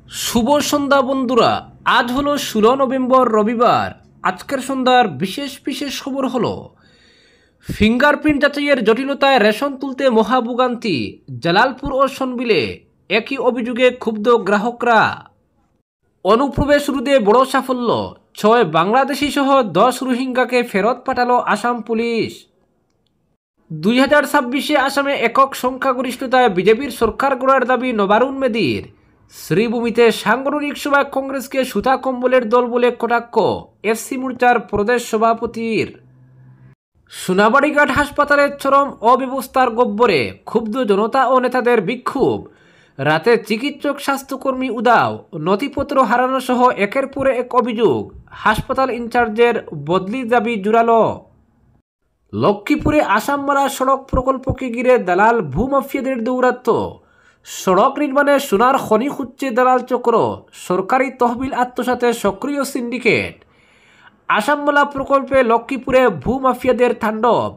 শুভ সন্ধ্যা বন্ধুরা। আজ হলো 16 নভেম্বর রবিবার। আজকের সন্ধ্যার বিশেষ বিশেষ খবর হলো ফিঙ্গারপ্রিন্ট যাচাইয়ের জটিলতায় রেশন তুলতে মহাভোগান্তি। জালালপুর ও সনবিলে একই অভিযোগে ক্ষুব্ধ গ্রাহকরা। অনুপ্রবেশ রোধে বড় সাফল্য, 6 বাংলাদেশি সহ 10 রোহিঙ্গাকে ফেরত পাঠালো আসাম পুলিশ। 2026-এ আসামে একক সংখ্যাগরিষ্ঠতায় বিজেপির সরকার গড়ার দাবি নবারুণ মেদির। শ্রীভূমিতে সাংগঠনিক সভায় কংগ্রেসকে সুতা কম্বলের দল বলে কটাক্ষ এসসি মোর্চার প্রদেশ সভাপতির। সোনাবাড়ীঘাট হাসপাতালের চরম অব্যবস্থার গব্বরে ক্ষুব্ধ জনতা ও নেতাদের বিক্ষোভ। রাতে চিকিৎসক স্বাস্থ্যকর্মী উদাও, নথিপত্র হারানো সহ একের পর এক অভিযোগ। হাসপাতাল ইনচার্জের বদলির দাবি জোরালো। লক্ষ্মীপুরে আসামমালা সড়ক প্রকল্পকে ঘিরে দালাল ভূমাফিয়াদের দৌরাত্ম্য। সড়ক নির্মাণে সোনার খনি খুঁজছে দালাল চক্র। সরকারি তহবিল আত্মসাতে সক্রিয় সিন্ডিকেট। আসামমালা প্রকল্পে লক্ষ্মীপুরে ভূমাফিয়াদের তাণ্ডব।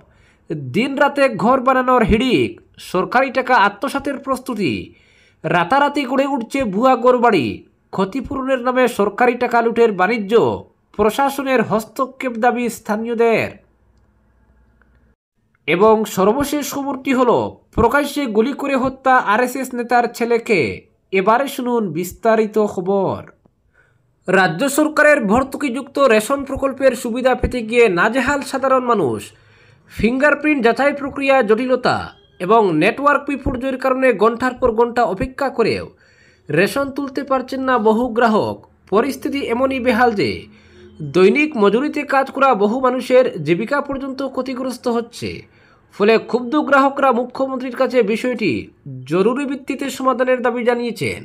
দিন রাতে ঘর বানানোর হিড়িক, সরকারি টাকা আত্মসাতের প্রস্তুতি। রাতারাতি গড়ে উঠছে ভুয়া গড়বাড়ি। ক্ষতিপূরণের নামে সরকারি টাকা লুটের বাণিজ্য। প্রশাসনের হস্তক্ষেপ দাবি স্থানীয়দের। এবং সর্বশেষ খবরটি হল প্রকাশ্যে গুলি করে হত্যা আরএসএস নেতার ছেলেকে। এবারে শুনুন বিস্তারিত খবর। রাজ্য সরকারের ভর্তুকিযুক্ত রেশন প্রকল্পের সুবিধা পেতে গিয়ে নাজেহাল সাধারণ মানুষ। ফিঙ্গারপ্রিন্ট যাচাই প্রক্রিয়া জটিলতা এবং নেটওয়ার্ক বিপর্যয়ের কারণে ঘণ্টার পর ঘণ্টা অপেক্ষা করেও রেশন তুলতে পারছেন না বহু গ্রাহক। পরিস্থিতি এমনই বেহাল যে দৈনিক মজুরিতে কাজ করা বহু মানুষের জীবিকা পর্যন্ত ক্ষতিগ্রস্ত হচ্ছে। ফলে ক্ষুব্ধ গ্রাহকরা মুখ্যমন্ত্রীর কাছে বিষয়টি জরুরি ভিত্তিতে সমাধানের দাবি জানিয়েছেন।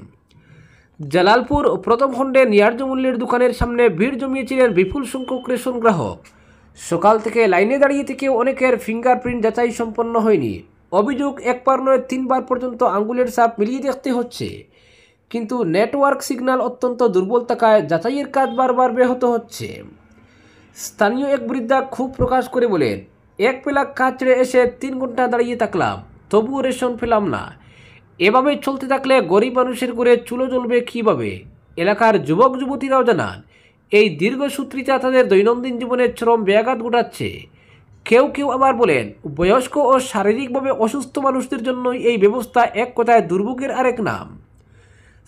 জালালপুর প্রথম খণ্ডে ন্যায্য মূল্যের দোকানের সামনে ভিড় জমিয়েছিলেন বিপুল সংখ্যক রেশন গ্রাহক। সকাল থেকে লাইনে দাঁড়িয়ে থেকে অনেকের ফিঙ্গারপ্রিন্ট যাচাই সম্পন্ন হয়নি। অভিযোগ, একবার নয় 3 বার পর্যন্ত আঙ্গুলের ছাপ মিলিয়ে দেখতে হচ্ছে। কিন্তু নেটওয়ার্ক সিগন্যাল অত্যন্ত দুর্বল থাকায় যাচাইয়ের কাজ বারবার ব্যাহত হচ্ছে। স্থানীয় এক বৃদ্ধা ক্ষোভ প্রকাশ করে বলেন, এক বেলা কাজ ছেড়ে এসে 3 ঘন্টা দাঁড়িয়ে থাকলাম, তবুও রেশন পেলাম না। এভাবে চলতে থাকলে গরিব মানুষের ঘরে চুলো জ্বলবে কীভাবে? এলাকার যুবক যুবতীরাও জানান, এই দীর্ঘসূত্রিতা তাদের দৈনন্দিন জীবনের চরম ব্যাঘাত ঘটাচ্ছে। কেউ কেউ আবার বলেন, বয়স্ক ও শারীরিকভাবে অসুস্থ মানুষদের জন্যই এই ব্যবস্থা এক কথায় দুর্ভোগের আরেক নাম।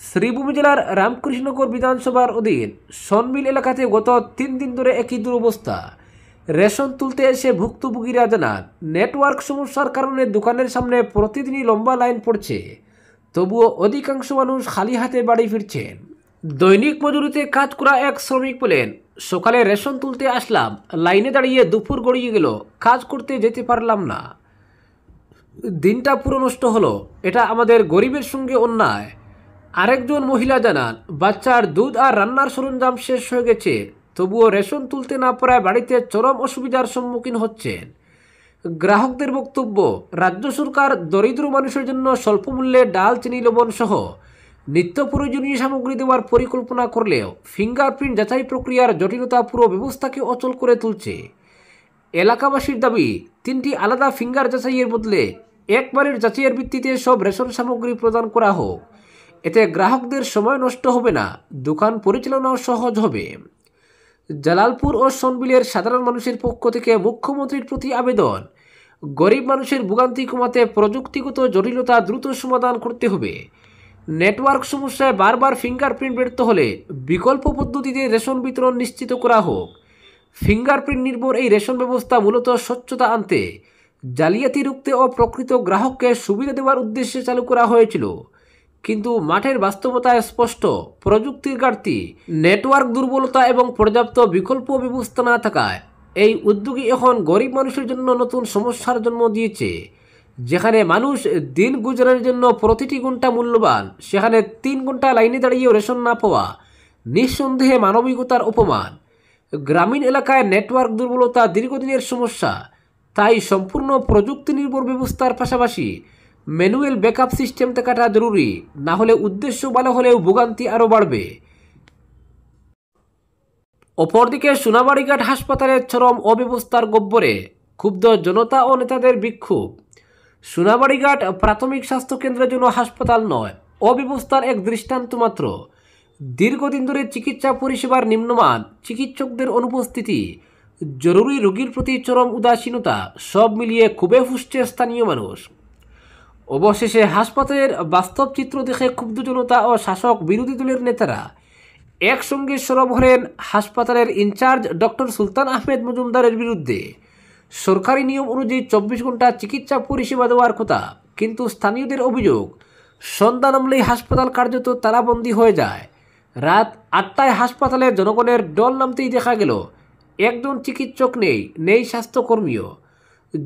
শ্রীভূমি জেলার রামকৃষ্ণনগর বিধানসভার অধীন সনবিল এলাকাতে গত 3 দিন ধরে একই দুরবস্থা। রেশন তুলতে এসে ভুক্তভোগীরা জানান, নেটওয়ার্ক সমস্যার কারণে দোকানের সামনে প্রতিদিনই লম্বা লাইন পড়ছে, তবুও অধিকাংশ মানুষ খালি হাতে বাড়ি ফিরছেন। দৈনিক মজুরিতে কাজ করা এক শ্রমিক বলেন, সকালে রেশন তুলতে আসলাম, লাইনে দাঁড়িয়ে দুপুর গড়িয়ে গেল, কাজ করতে যেতে পারলাম না। দিনটা পুরো নষ্ট হলো। এটা আমাদের গরিবের সঙ্গে অন্যায়। আরেকজন মহিলা জানান, বাচ্চার দুধ আর রান্নার সরঞ্জাম শেষ হয়ে গেছে, তবুও রেশন তুলতে না পারায় বাড়িতে চরম অসুবিধার সম্মুখীন হচ্ছেন। গ্রাহকদের বক্তব্য, রাজ্য সরকার দরিদ্র মানুষের জন্য স্বল্প মূল্যে ডাল, চিনি, লবণ সহ নিত্য প্রয়োজনীয় সামগ্রী দেওয়ার পরিকল্পনা করলেও ফিঙ্গারপ্রিন্ট যাচাই প্রক্রিয়ার জটিলতা পুরো ব্যবস্থাকে অচল করে তুলছে। এলাকাবাসীর দাবি, 3টি আলাদা ফিঙ্গার যাচাইয়ের বদলে একবারের যাচাইয়ের ভিত্তিতে সব রেশন সামগ্রী প্রদান করা হোক। এতে গ্রাহকদের সময় নষ্ট হবে না, দোকান পরিচালনাও সহজ হবে। জালালপুর ও সনবিলের সাধারণ মানুষের পক্ষ থেকে মুখ্যমন্ত্রীর প্রতি আবেদন, গরিব মানুষের ভোগান্তি কমাতে প্রযুক্তিগত জটিলতা দ্রুত সমাধান করতে হবে। নেটওয়ার্ক সমস্যায় বারবার ফিঙ্গারপ্রিন্ট ব্যর্থ হলে বিকল্প পদ্ধতিতে রেশন বিতরণ নিশ্চিত করা হোক। ফিঙ্গারপ্রিন্ট নির্ভর এই রেশন ব্যবস্থা মূলত স্বচ্ছতা আনতে, জালিয়াতি রুখতে ও প্রকৃত গ্রাহককে সুবিধা দেওয়ার উদ্দেশ্যে চালু করা হয়েছিল। কিন্তু মাঠের বাস্তবতায় স্পষ্ট, প্রযুক্তির ঘাটতি, নেটওয়ার্ক দুর্বলতা এবং পর্যাপ্ত বিকল্প ব্যবস্থা না থাকায় এই উদ্যোগই এখন গরিব মানুষের জন্য নতুন সমস্যার জন্ম দিয়েছে। যেখানে মানুষ দিন গুজরার জন্য প্রতিটি ঘন্টা মূল্যবান, সেখানে 3 ঘন্টা লাইনে দাঁড়িয়েও রেশন না পাওয়া নিঃসন্দেহে মানবিকতার অপমান। গ্রামীণ এলাকায় নেটওয়ার্ক দুর্বলতা দীর্ঘদিনের সমস্যা, তাই সম্পূর্ণ প্রযুক্তি নির্ভর ব্যবস্থার পাশাপাশি ম্যানুয়াল ব্যাকআপ সিস্টেম থাকাটা জরুরি, না হলে উদ্দেশ্য ভালো হলেও ভোগান্তি আরও বাড়বে। অপরদিকে সোনাবাড়ীঘাট হাসপাতালের চরম অব্যবস্থার গব্বরে ক্ষুব্ধ জনতা ও নেতাদের বিক্ষোভ। সোনাবাড়ীঘাট প্রাথমিক স্বাস্থ্য কেন্দ্রের জন্য হাসপাতাল নয়, অব্যবস্থার এক দৃষ্টান্ত মাত্র। দীর্ঘদিন ধরে চিকিৎসা পরিষেবার নিম্নমান, চিকিৎসকদের অনুপস্থিতি, জরুরি রোগীর প্রতি চরম উদাসীনতা সব মিলিয়ে ক্ষোভে ফুঁসছে স্থানীয় মানুষ। অবশেষে হাসপাতালের বাস্তব চিত্র দেখে ক্ষুব্ধ জনতা ও শাসক বিরোধী দলের নেতারা একসঙ্গে সরব হলেন হাসপাতালের ইনচার্জ ডক্টর সুলতান আহমেদ মজুমদারের বিরুদ্ধে। সরকারি নিয়ম অনুযায়ী 24 ঘন্টা চিকিৎসা পরিষেবা দেওয়ার কথা, কিন্তু স্থানীয়দের অভিযোগ সন্ধ্যা নামলেই হাসপাতাল কার্যত তালাবন্দি হয়ে যায়। রাত 8টায় হাসপাতালে জনগণের দল নামতেই দেখা গেল একজন চিকিৎসক নেই স্বাস্থ্যকর্মীও।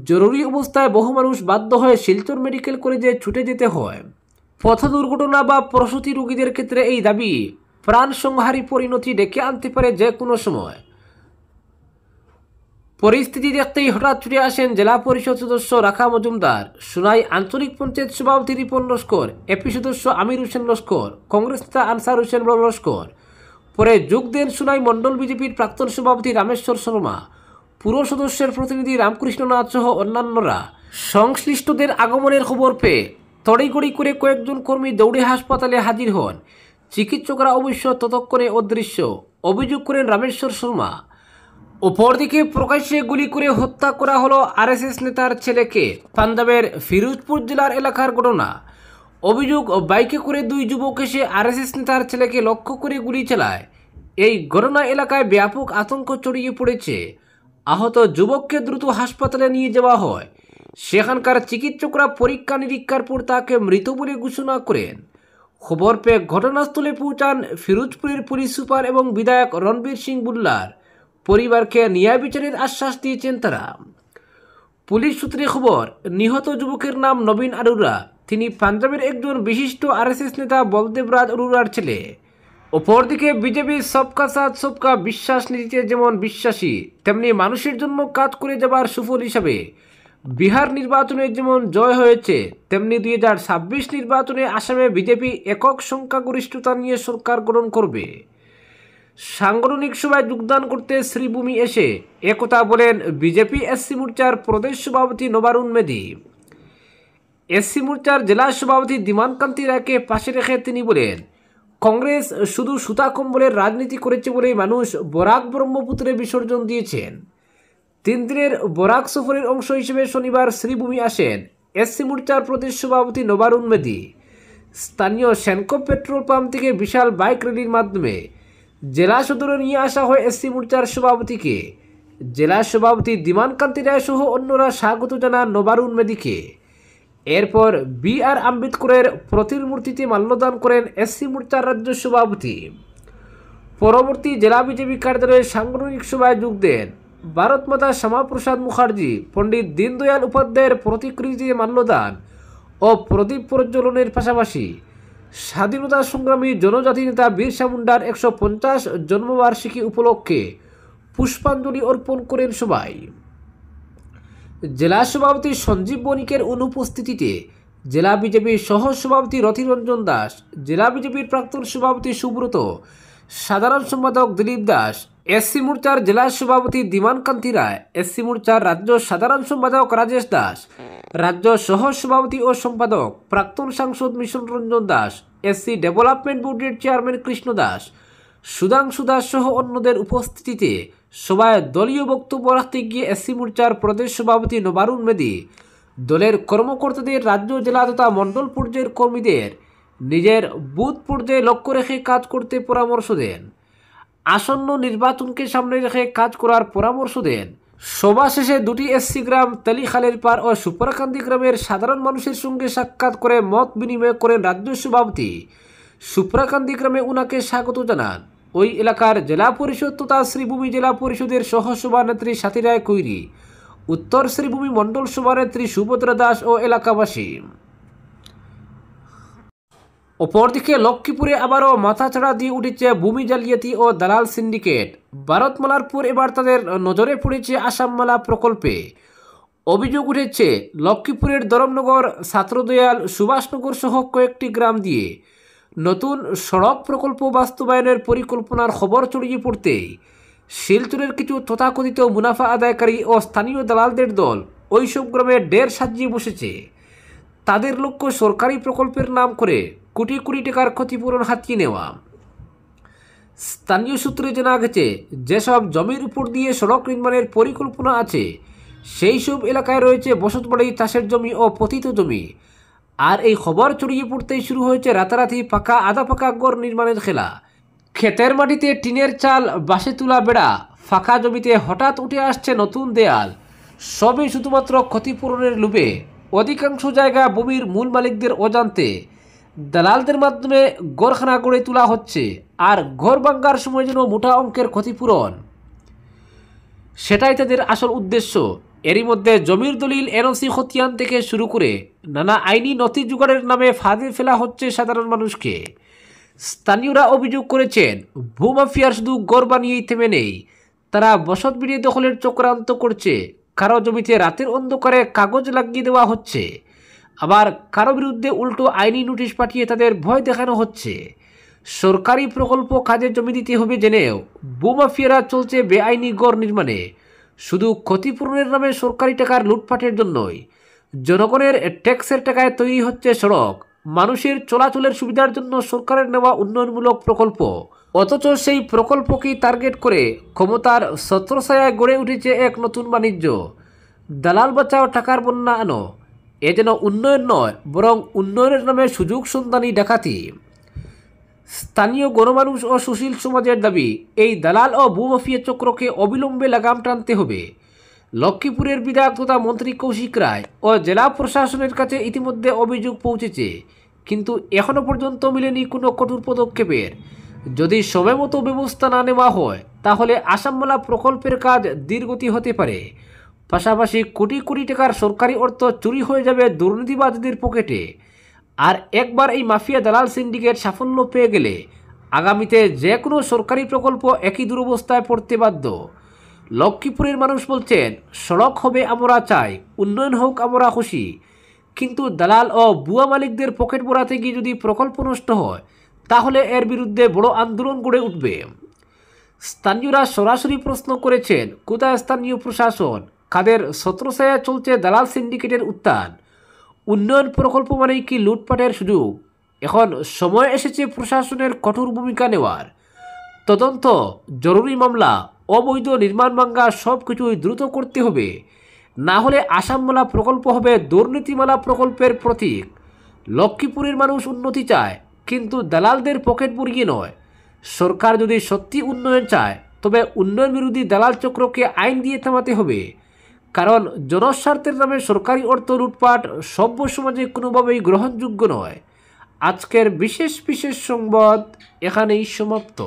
জরুরি অবস্থায় বহু মানুষ বাধ্য হয়ে শিলচর মেডিকেল কলেজে ছুটে যেতে হয়। পথ দুর্ঘটনা বা প্রসূতি রোগীদের ক্ষেত্রে এই দাবি প্রাণ সংহারী পরিণতি ডেকে আনতে পারে যে কোনো সময়। পরিস্থিতি দেখতেই হঠাৎ ছুটে আসেন জেলা পরিষদ সদস্য রাখা মজুমদার, সোনাই আঞ্চলিক পঞ্চায়েত সভাপতি রিপন লস্কর, এপি সদস্য আমির হোসেন লস্কর, কংগ্রেস নেতা আনসার হোসেন লস্কর। পরে যোগ দেন সোনাই মণ্ডল বিজেপির প্রাক্তন সভাপতি রামেশ্বর শর্মা, পুরো সদস্যের প্রতিনিধি রামকৃষ্ণ নাথ সহ অন্যান্যরা। সংশ্লিষ্টদের আগমনের খবর পেয়ে তড়িঘড়ি করে কয়েকজন কর্মী দৌড়ে হাসপাতালে হাজির হন। চিকিৎসকরা অবশ্য ততক্ষণে অদৃশ্য, অভিযোগ করেন রামেশ্বর শর্মা। অপরদিকে প্রকাশ্যে গুলি করে হত্যা করা হলো আরএসএস নেতার ছেলেকে। পাঞ্জাবের ফিরোজপুর জেলার এলাকার ঘটনা। অভিযোগ, বাইকে করে দুই যুবক এসে আরএসএস নেতার ছেলেকে লক্ষ্য করে গুলি চালায়। এই ঘটনা এলাকায় ব্যাপক আতঙ্ক ছড়িয়ে পড়েছে। আহত যুবককে দ্রুত হাসপাতালে নিয়ে যাওয়া হয়। সেখানকার চিকিৎসকরা পরীক্ষা নিরীক্ষার পর তাকে মৃত বলে ঘোষণা করেন। খবর পেয়ে ঘটনাস্থলে পৌঁছান ফিরোজপুরের পুলিশ সুপার এবং বিধায়ক রণবীর সিং বুল্লার। পরিবারকে ন্যায় বিচারের আশ্বাস দিয়েছেন তারা। পুলিশ সূত্রে খবর, নিহত যুবকের নাম নবীন আরোরা। তিনি পাঞ্জাবের একজন বিশিষ্ট আরএসএস নেতা বলদেব রাজ আরোরার ছেলে। অপরদিকে বিজেপির সবকা সাথ সবকা বিশ্বাস নীতিতে যেমন বিশ্বাসী, তেমনি মানুষের জন্য কাজ করে যাবার সুফল হিসাবে বিহার নির্বাচনে যেমন জয় হয়েছে, তেমনি 2026 নির্বাচনে আসামে বিজেপি একক সংখ্যাগরিষ্ঠতা নিয়ে সরকার গঠন করবে। সাংগঠনিক সভায় যোগদান করতে শ্রীভূমি এসে একথা বলেন বিজেপি এসসি মোর্চার প্রদেশ সভাপতি নবারুণ মেধি। এসসি মোর্চার জেলা সভাপতি দিমানকান্তি রায়কে পাশে রেখে তিনি বলেন, কংগ্রেস শুধু সুতা কম্বলের রাজনীতি করেছে বলেই মানুষ বরাক ব্রহ্মপুত্রে বিসর্জন দিয়েছেন। 3 দিনের বরাক সফরের অংশ হিসেবে শনিবার শ্রীভূমি আসেন এসসি মোর্চার প্রদেশ সভাপতি নবারুণ মেধি। স্থানীয় সেনকো পেট্রোল পাম্প থেকে বিশাল বাইক র্যালির মাধ্যমে জেলা সদরে নিয়ে আসা হয় এসসি মোর্চার সভাপতিকে। জেলা সভাপতি দিমানকান্তি রায় সহ অন্যরা স্বাগত জানান নবারুণ মেধিকে। এরপর বি.আর. আম্বেদকরের প্রতিমূর্তিতে মাল্যদান করেন এসসি মোর্চার রাজ্য সভাপতি। পরবর্তী জেলা বিজেপি কার্যালয়ের সাংগঠনিক সভায় যোগ দেন ভারত মাতা শ্যামাপ্রসাদ মুখার্জি, পণ্ডিত দীনদয়াল উপাধ্যায়ের প্রতিকৃতিতে মাল্যদান ও প্রদীপ প্রজ্বলনের পাশাপাশি স্বাধীনতা সংগ্রামী জনজাতি নেতা বিরসা মুন্ডার 150 জন্মবার্ষিকী উপলক্ষে পুষ্পাঞ্জলি অর্পণ করেন সবাই। জেলা সভাপতি সঞ্জীব বণিকের অনুপস্থিতিতে জেলা বিজেপির সহ সভাপতি রথিরঞ্জন দাস, জেলা বিজেপির প্রাক্তন সভাপতি সুব্রত, সাধারণ সম্পাদক দিলীপ দাস, এসসি মোর্চার জেলা সভাপতি দিমানকান্তি রায়, এসসি মোর্চার রাজ্য সাধারণ সম্পাদক রাজেশ দাস, রাজ্য সহ সভাপতি ও সম্পাদক প্রাক্তন সাংসদ mission Ranjan Das, SC development বোর্ডের চেয়ারম্যান কৃষ্ণ দাস, সুধাংশু দাস সহ অন্যদের উপস্থিতিতে সভায় দলীয় বক্তব্য রাখতে গিয়ে এসসি মোর্চার প্রদেশ সভাপতি নবারুণ মেধি দলের কর্মকর্তাদের রাজ্য, জেলা তথা মণ্ডল পর্যায়ের কর্মীদের নিজের বুথ পর্যায়ে লক্ষ্য রেখে কাজ করতে পরামর্শ দেন। আসন্ন নির্বাচনকে সামনে রেখে কাজ করার পরামর্শ দেন। সভা শেষে 2টি এসসি গ্রাম তেলিখালের পার ও সুপারকান্দি গ্রামের সাধারণ মানুষের সঙ্গে সাক্ষাৎ করে মত বিনিময় করেন রাজ্য সভাপতি। সুপারকান্দি গ্রামে উনাকে স্বাগত জানান ওই এলাকার জেলা পরিষদ তথা শ্রীভূমি জেলা পরিষদের সহসভানেত্রী সাথী রায় কৈরি, উত্তর শ্রীভূমি মণ্ডল সভানেত্রী সুভদ্রা দাস ও এলাকাবাসী। অপরদিকে লক্ষ্মীপুরে আবারও মাথাচাড়া দিয়ে উঠেছে ভূমি জালিয়াতি ও দালাল সিন্ডিকেট। ভারতমালার পর এবার তাদের নজরে পড়েছে আসামমালা প্রকল্পে। অভিযোগ উঠেছে লক্ষ্মীপুরের ধরমনগর, ছাত্রদয়াল, সুভাষনগর সহ কয়েকটি গ্রাম দিয়ে নতুন সড়ক প্রকল্প বাস্তবায়নের পরিকল্পনার খবর ছড়িয়ে পড়তেই শিলচরের কিছু তথাকথিত মুনাফা আদায়কারী ও স্থানীয় দালালদের দল ওইসব গ্রামে ডের সাজিয়ে বসেছে। তাদের লক্ষ্য সরকারি প্রকল্পের নাম করে কোটি কোটি টাকার ক্ষতিপূরণ হাতিয়ে নেওয়া। স্থানীয় সূত্রে জানা গেছে, যেসব জমির উপর দিয়ে সড়ক নির্মাণের পরিকল্পনা আছে সেই সব এলাকায় রয়েছে বসতবাড়ি, চাষের জমি ও পতিত জমি। আর এই খবর ছড়িয়ে পড়তেই শুরু হয়েছে রাতারাতি পাকা আধা পাকা ঘর নির্মাণের খেলা। ক্ষেতের মাটিতে টিনের চাল, বাঁশে তোলা বেড়া, ফাঁকা জমিতে হঠাৎ উঠে আসছে নতুন দেয়াল, সবই শুধুমাত্র ক্ষতিপূরণের লোভে। অধিকাংশ জায়গা ভূমির মূল মালিকদের অজান্তে দালালদের মাধ্যমে ঘরখানা গড়ে তোলা হচ্ছে, আর ঘর ভাঙ্গার সময় যেন মোটা অঙ্কের ক্ষতিপূরণ, সেটাই তাদের আসল উদ্দেশ্য। এরই মধ্যে জমির দলিল, এনওসি খতিয়ান থেকে শুরু করে নানা আইনি নথি জোগাড়ের নামে ফাঁদে ফেলা হচ্ছে সাধারণ মানুষকে। স্থানীয়রা অভিযোগ করেছেন, ভূমাফিয়ার শুধু ঘর বানিয়েই থেমে নেই, তারা বসত বিড়ি দখলের চক্রান্ত করছে। কারো জমিতে রাতের অন্ধকারে কাগজ লাগিয়ে দেওয়া হচ্ছে, আবার কারো বিরুদ্ধে উল্টো আইনি নোটিশ পাঠিয়ে তাদের ভয় দেখানো হচ্ছে। সরকারি প্রকল্প কাজে জমি দিতে হবে জেনেও ভূমাফিয়ারা চলছে বেআইনি ঘর নির্মাণে, শুধু ক্ষতিপূরণের নামে সরকারি টাকার লুটপাটের জন্যই। জনগণের ট্যাক্সের টাকায় তৈরি হচ্ছে সড়ক, মানুষের চলাচলের সুবিধার জন্য সরকারের নেওয়া উন্নয়নমূলক প্রকল্প, অথচ সেই প্রকল্পকেই টার্গেট করে ক্ষমতার ছত্রছায়ায় গড়ে উঠেছে এক নতুন বাণিজ্য। দালাল বাঁচাও, টাকার বন্যা আনো। এ যেন উন্নয়ন নয়, বরং উন্নয়নের নামে সুযোগ সন্ধানী ডাকাতি। স্থানীয় গণমানুষ ও সুশীল সমাজের দাবি, এই দালাল ও ভূমাফিয়া চক্রকে অবিলম্বে লাগাম টানতে হবে। লক্ষ্মীপুরের বিধায়ক তথা মন্ত্রী কৌশিক রায় ও জেলা প্রশাসনের কাছে ইতিমধ্যে অভিযোগ পৌঁছেছে, কিন্তু এখনও পর্যন্ত মিলেনি কোনো কঠোর পদক্ষেপের। যদি সময়মতো ব্যবস্থা না নেওয়া হয় তাহলে আসামমালা প্রকল্পের কাজ ধীরগতি হতে পারে। পাশাপাশি কোটি কোটি টাকার সরকারি অর্থ চুরি হয়ে যাবে দুর্নীতিবাজদের পকেটে। আর একবার এই মাফিয়া দালাল সিন্ডিকেট সাফল্য পেয়ে গেলে আগামীতে যে কোনো সরকারি প্রকল্প একই দুরবস্থায় পড়তে বাধ্য। লক্ষ্মীপুরের মানুষ বলছেন, সড়ক হবে আমরা চাই, উন্নয়ন হোক আমরা খুশি, কিন্তু দালাল ও বুয়া মালিকদের পকেট ভরাতে গিয়ে যদি প্রকল্প নষ্ট হয় তাহলে এর বিরুদ্ধে বড় আন্দোলন গড়ে উঠবে। স্থানীয়রা সরাসরি প্রশ্ন করেছেন, কোথায় স্থানীয় প্রশাসন, কাদের ছত্রছায়ায় চলছে দালাল সিন্ডিকেটের উত্থান? উন্নয়ন প্রকল্প মানেই কি লুটপাটের সুযোগ? এখন সময় এসেছে প্রশাসনের কঠোর ভূমিকা নেওয়ার। তদন্ত, জরুরি মামলা, অবৈধ নির্মাণ ভাঙ্গা সব কিছুই দ্রুত করতে হবে, না হলে আসামমালা প্রকল্প হবে দুর্নীতিমালা প্রকল্পের প্রতীক। লক্ষ্মীপুরের মানুষ উন্নতি চায়, কিন্তু দালালদের পকেট ভরিয়ে নয়। সরকার যদি সত্যি উন্নয়ন চায় তবে উন্নয়ন বিরোধী দালাল চক্রকে আইন দিয়ে থামাতে হবে, কারণ জনস্বার্থের নামে সরকারি অর্থ লুটপাট সভ্য সমাজে কোনোভাবেই গ্রহণযোগ্য নয়। আজকের বিশেষ সংবাদ এখানেই সমাপ্ত।